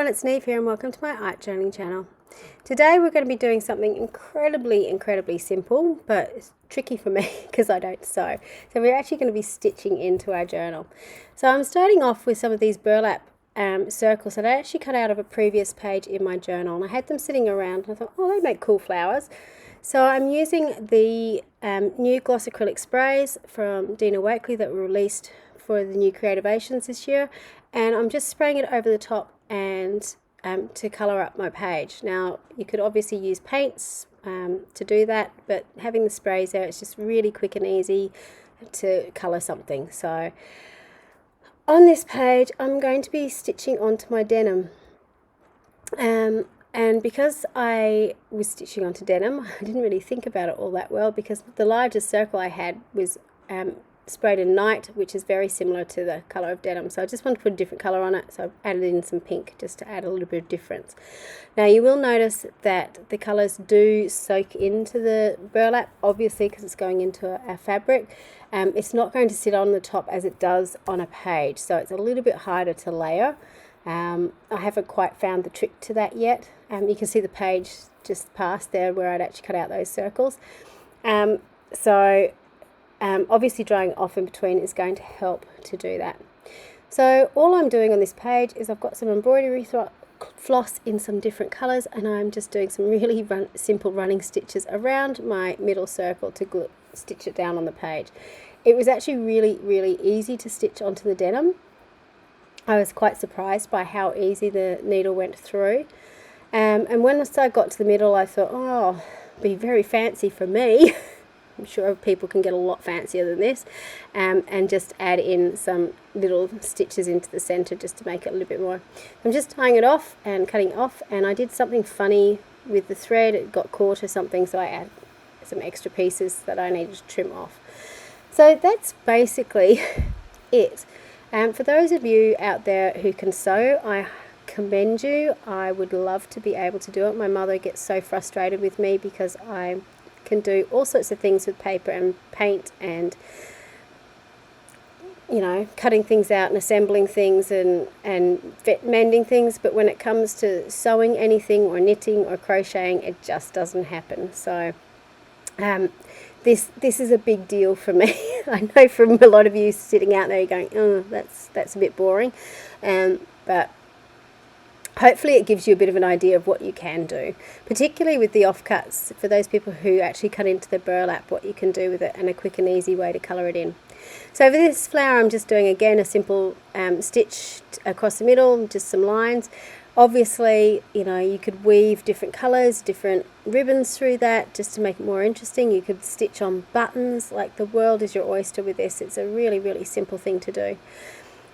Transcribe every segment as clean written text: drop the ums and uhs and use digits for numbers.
everyone, it's Niamh here and welcome to my art journaling channel. Today we're going to be doing something incredibly simple, but it's tricky for me because I don't sew. So we're actually going to be stitching into our journal. So I'm starting off with some of these burlap circles that I actually cut out of a previous page in my journal, and I had them sitting around and I thought, oh, they make cool flowers. So I'm using the new gloss acrylic sprays from Dina Wakley that were released for the new Creativations this year, and I'm just spraying it over the top and to colour up my page. Now you could obviously use paints to do that, but having the sprays there, it's just really quick and easy to colour something. So on this page I'm going to be stitching onto my denim, and because I was stitching onto denim, I didn't really think about it all that well, because the largest circle I had was sprayed in night, which is very similar to the colour of denim. So I just wanted to put a different colour on it, so I've added in some pink just to add a little bit of difference. Now you will notice that the colours do soak into the burlap, obviously because it's going into a fabric. It's not going to sit on the top as it does on a page, so it's a little bit harder to layer. I haven't quite found the trick to that yet. You can see the page just past there where I'd actually cut out those circles. Obviously drying off in between is going to help to do that. So all I'm doing on this page is I've got some embroidery floss in some different colours, and I'm just doing some really simple running stitches around my middle circle to stitch it down on the page. It was actually really easy to stitch onto the denim. I was quite surprised by how easy the needle went through. And once I got to the middle, I thought, oh, it'd be very fancy for me. I'm sure people can get a lot fancier than this, and just add in some little stitches into the center just to make it a little bit more. I'm just tying it off and cutting it off, and I did something funny with the thread. It got caught or something, so I added some extra pieces that I needed to trim off. So that's basically it. For those of you out there who can sew, I commend you. I would love to be able to do it. My mother gets so frustrated with me because I can do all sorts of things with paper and paint and, you know, cutting things out and assembling things and mending things, but when it comes to sewing anything or knitting or crocheting, it just doesn't happen. So this is a big deal for me. I know from a lot of you sitting out there you're going, oh, that's a bit boring, but hopefully it gives you a bit of an idea of what you can do, particularly with the offcuts, for those people who actually cut into the burlap, what you can do with it, and a quick and easy way to colour it in. So for this flower I'm just doing again a simple stitch across the middle, just some lines. Obviously, you know, you could weave different colours, different ribbons through that just to make it more interesting. You could stitch on buttons. Like, the world is your oyster with this. It's a really simple thing to do.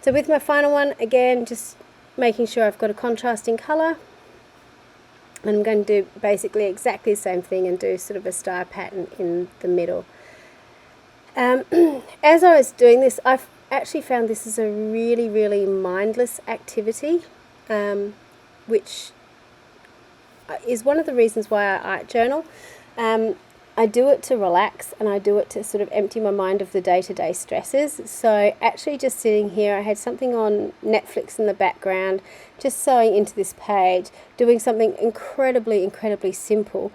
So with my final one, again, just making sure I've got a contrasting colour, and I'm going to do basically exactly the same thing and do sort of a star pattern in the middle. As I was doing this, I've actually found this is a really mindless activity, which is one of the reasons why I art journal. I do it to relax, and I do it to sort of empty my mind of the day-to-day stresses. So actually just sitting here, I had something on Netflix in the background, just sewing into this page, doing something incredibly simple,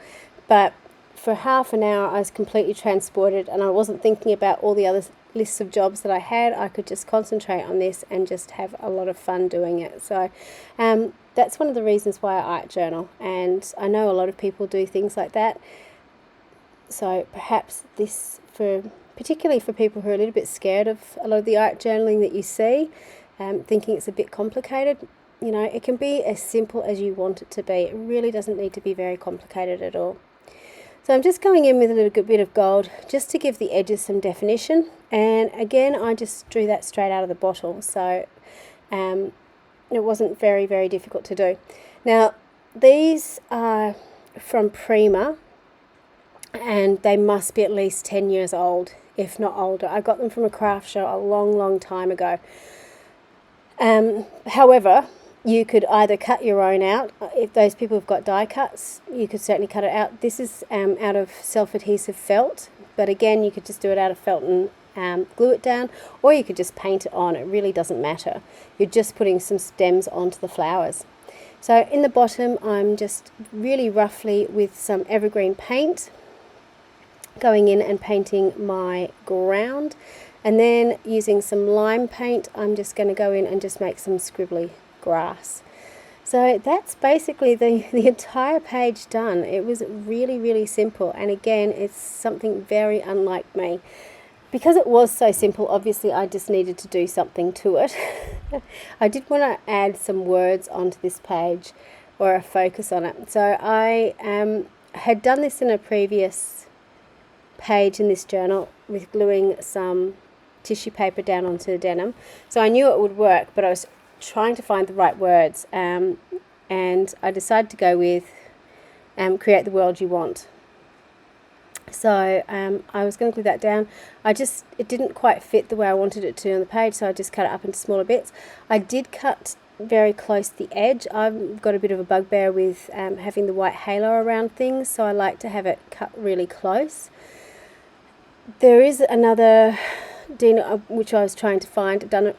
but for half an hour I was completely transported, and I wasn't thinking about all the other lists of jobs that I had. I could just concentrate on this and just have a lot of fun doing it. So that's one of the reasons why I art journal, and I know a lot of people do things like that. So perhaps this, particularly for people who are a little bit scared of a lot of the art journaling that you see, thinking it's a bit complicated, you know, it can be as simple as you want it to be. It really doesn't need to be very complicated at all. So I'm just going in with a little bit of gold just to give the edges some definition, and again I just drew that straight out of the bottle, so it wasn't very difficult to do. Now these are from Prima, and they must be at least 10 years old, if not older. I got them from a craft show a long time ago. However, you could either cut your own out. If those people have got die cuts, you could certainly cut it out. This is out of self-adhesive felt, but again you could just do it out of felt and glue it down, or you could just paint it on. It really doesn't matter. You're just putting some stems onto the flowers. So in the bottom, I'm just really roughly with some evergreen paint going in and painting my ground, and then using some lime paint I'm just going to go in and just make some scribbly grass. So that's basically the entire page done. It was really simple, and again, it's something very unlike me. Because it was so simple, obviously I just needed to do something to it. I did want to add some words onto this page, or a focus on it. So I had done this in a previous page in this journal with gluing some tissue paper down onto the denim. So I knew it would work, but I was trying to find the right words, and I decided to go with create the world you want. So I was going to glue that down. It didn't quite fit the way I wanted it to on the page, so I just cut it up into smaller bits. I did cut very close to the edge. I've got a bit of a bugbear with having the white halo around things, so I like to have it cut really close. There is another Dina, which I was trying to find, another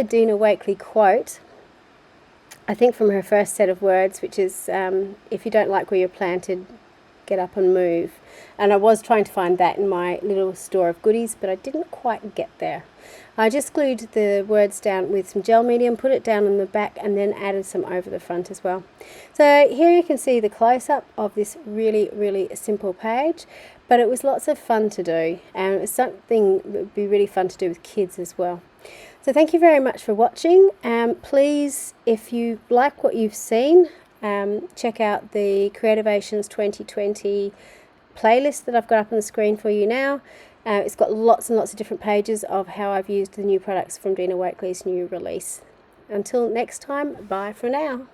Dina Wakley quote, I think from her first set of words, which is, if you don't like where you're planted, get up and move. And I was trying to find that in my little store of goodies, but I didn't quite get there. I just glued the words down with some gel medium, put it down on the back, and then added some over the front as well. So here you can see the close-up of this really simple page, but it was lots of fun to do, and it was something that would be really fun to do with kids as well. So thank you very much for watching. Please, if you like what you've seen, check out the Creativations 2020 playlist that I've got up on the screen for you now. It's got lots and lots of different pages of how I've used the new products from Dina Wakley's new release. Until next time, bye for now.